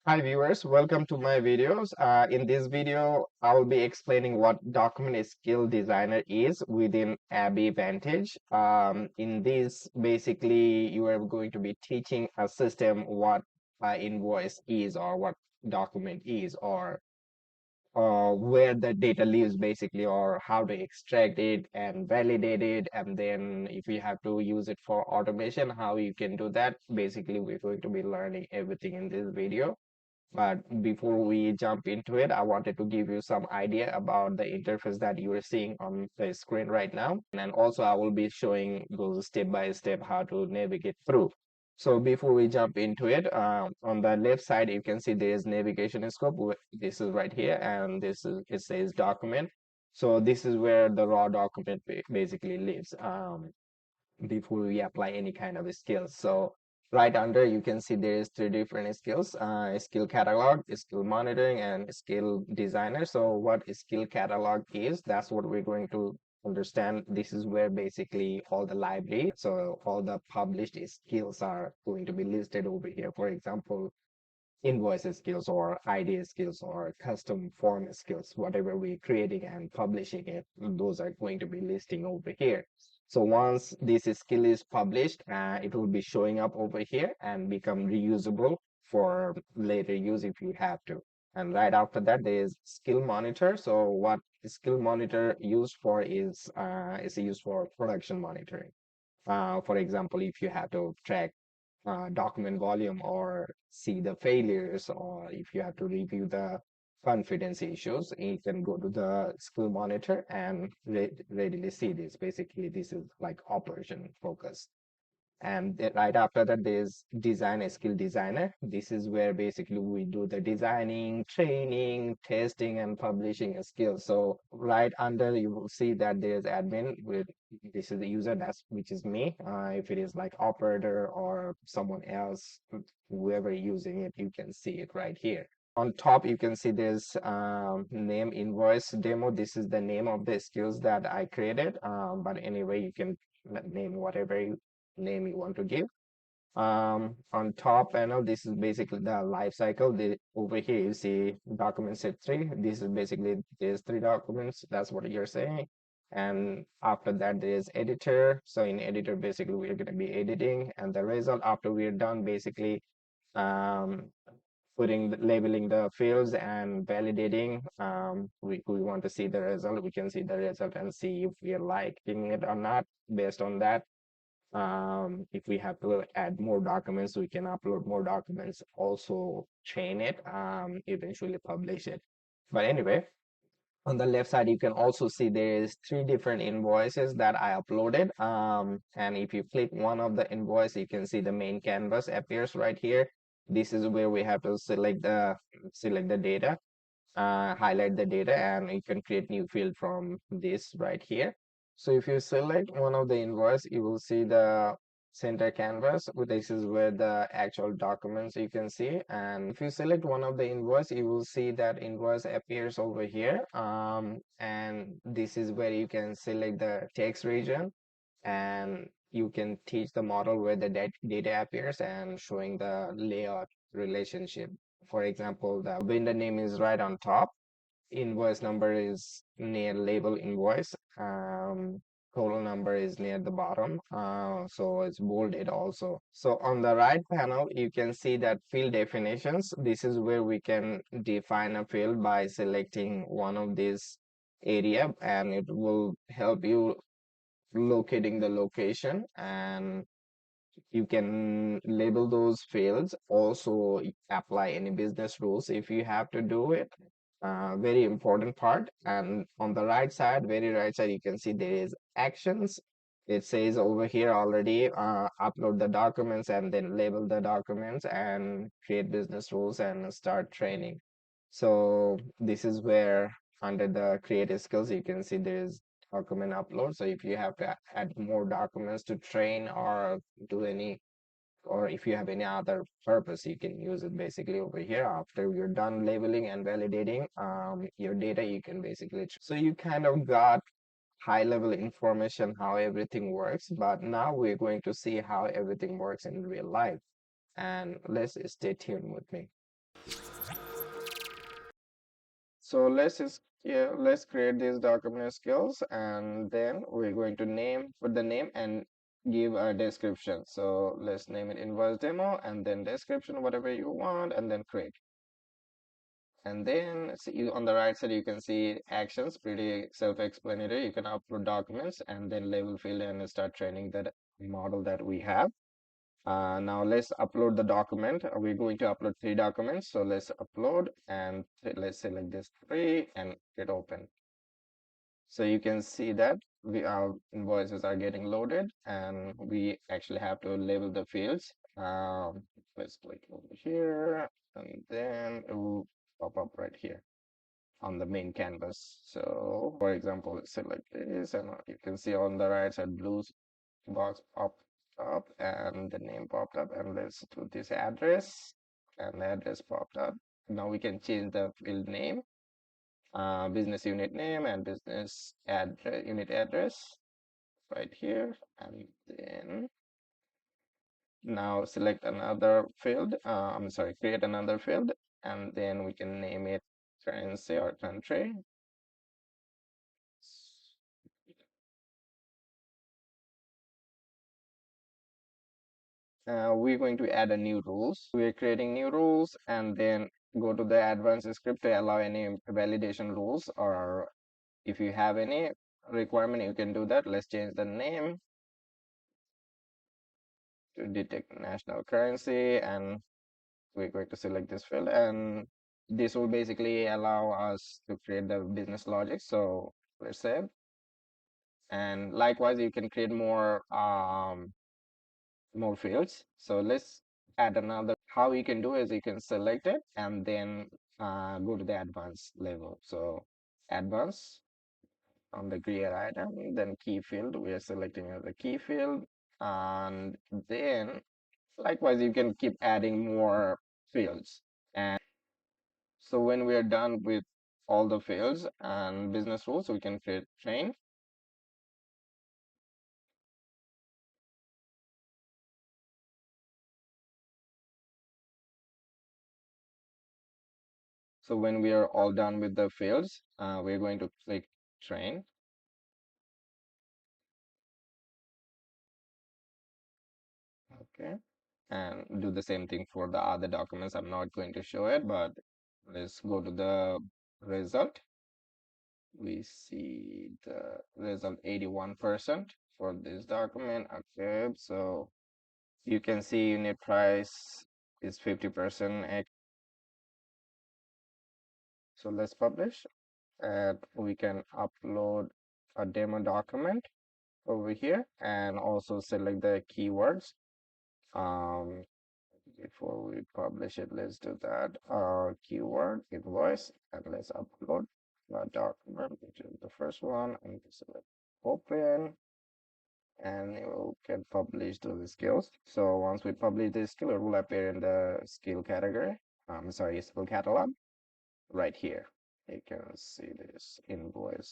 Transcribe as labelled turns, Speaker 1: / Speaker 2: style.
Speaker 1: Hi viewers, welcome to my videos. In this video, I will be explaining what document skill designer is within ABBYY Vantage. In this, basically, you are going to be teaching a system what invoice is or what document is or where the data lives basically or how to extract it and validate it, and then if you have to use it for automation, how you can do that. Basically, we're going to be learning everything in this video. But before we jump into it, I wanted to give you some idea about the interface that you are seeing on the screen right now. And then also I will be showing those step by step how to navigate through. So before we jump into it, on the left side, you can see there is navigation scope. This is right here, and this is it says document. So this is where the raw document basically lives. Before we apply any kind of skills. So right under you can see there is three different skills, skill catalog, skill monitoring, and skill designer. So what skill catalog is, that's what we're going to understand. This is where basically all the library, so all the published skills are going to be listed over here. For example, invoices skills or idea skills or custom form skills, whatever we're creating and publishing it, those are going to be listing over here. So once this skill is published, it will be showing up over here and become reusable for later use if you have to. And right after that, there is skill monitor. So what skill monitor used for is used for production monitoring. For example, if you have to track document volume or see the failures, or if you have to review the confidence issues, you can go to the skill monitor and readily see this. Basically, this is like operation focus. And right after that, there's design skill designer. This is where basically we do the designing, training, testing, and publishing a skill. So right under you will see that there's admin with this is the user, that's which is me. If it is like operator or someone else, whoever using it, you can see it right here. On top, you can see there's name invoice demo. This is the name of the skills that I created. But anyway, you can name whatever name you want to give. On top panel, this is basically the life cycle. Over here, you see document set three. This is basically there's three documents. That's what you're saying. And after that, there's editor. So in editor, basically, we're going to be editing. And the result after we're done, basically, um, labeling the fields and validating. We want to see the result. We can see the result and see if we are liking it or not. Based on that, if we have to add more documents, we can upload more documents, also train it, eventually publish it. But anyway, on the left side, you can also see there is three different invoices that I uploaded. And if you click one of the invoice, you can see the main canvas appears right here. This is where we have to select the data, highlight the data, and you can create new field from this right here. So if you select one of the invoice, you will see the center canvas. This is where the actual documents you can see. And if you select one of the invoice, you will see that invoice appears over here. And this is where you can select the text region, and you can teach the model where the data appears and showing the layout relationship. For example, the vendor name is right on top, invoice number is near label invoice, total number is near the bottom, so it's bolded also. So on the right panel, you can see that field definitions. This is where we can define a field by selecting one of these area, and it will help you locating the location, and you can label those fields, also apply any business rules if you have to do it. Very important part. And on the right side, very right side, you can see there is actions. It says over here already, upload the documents and then label the documents and create business rules and start training. So this is where under the creative skills, you can see there is document upload. So if you have to add more documents to train or do any, or if you have any other purpose, you can use it basically over here. After you're done labeling and validating your data, you can basically, so you kind of got high level information how everything works, but now we're going to see how everything works in real life. And let's stay tuned with me. So let's create these document skills, and then we're going to put the name and give a description. So let's name it invoice demo, and then description, whatever you want, and then create. And then see on the right side, you can see actions, pretty self-explanatory. You can upload documents and then label field and start training that model that we have. Now let's upload the document. We're going to upload 3 documents. So let's upload and let's select this 3 and hit open. So you can see that our invoices are getting loaded and we actually have to label the fields. Let's click over here and then it will pop up right here on the main canvas. So for example, let's select this and you can see on the right side blue box popped up and the name popped up, and let's do this address and the address popped up. Now we can change the field name, business unit name and business address, unit address right here, and then now select another field. I'm sorry, create another field, and then we can name it currency or country. We're going to add a new rules. We're creating new rules and then go to the advanced script to allow any validation rules, or if you have any requirement, you can do that. Let's change the name to detect national currency, and we're going to select this field, and this will basically allow us to create the business logic. So let's save, and likewise you can create more fields. So let's add another. How you can do is you can select it and then go to the advanced level. So advanced on the create item, then key field, we are selecting as a key field, and then likewise you can keep adding more fields. And so when we are done with all the fields and business rules, we can create train. So when we are all done with the fields, we're going to click train. Okay, and do the same thing for the other documents. I'm not going to show it, but let's go to the result. We see the result 81% for this document. Okay, so you can see unit price is 50%. So let's publish, and we can upload a demo document over here and also select the keywords. Before we publish it, let's do that. Keyword invoice, and let's upload the document, which is the first one, and select open, and you can publish the skills. So once we publish this skill, it will appear in the skill category. Sorry, skill catalog right here. You can see this invoice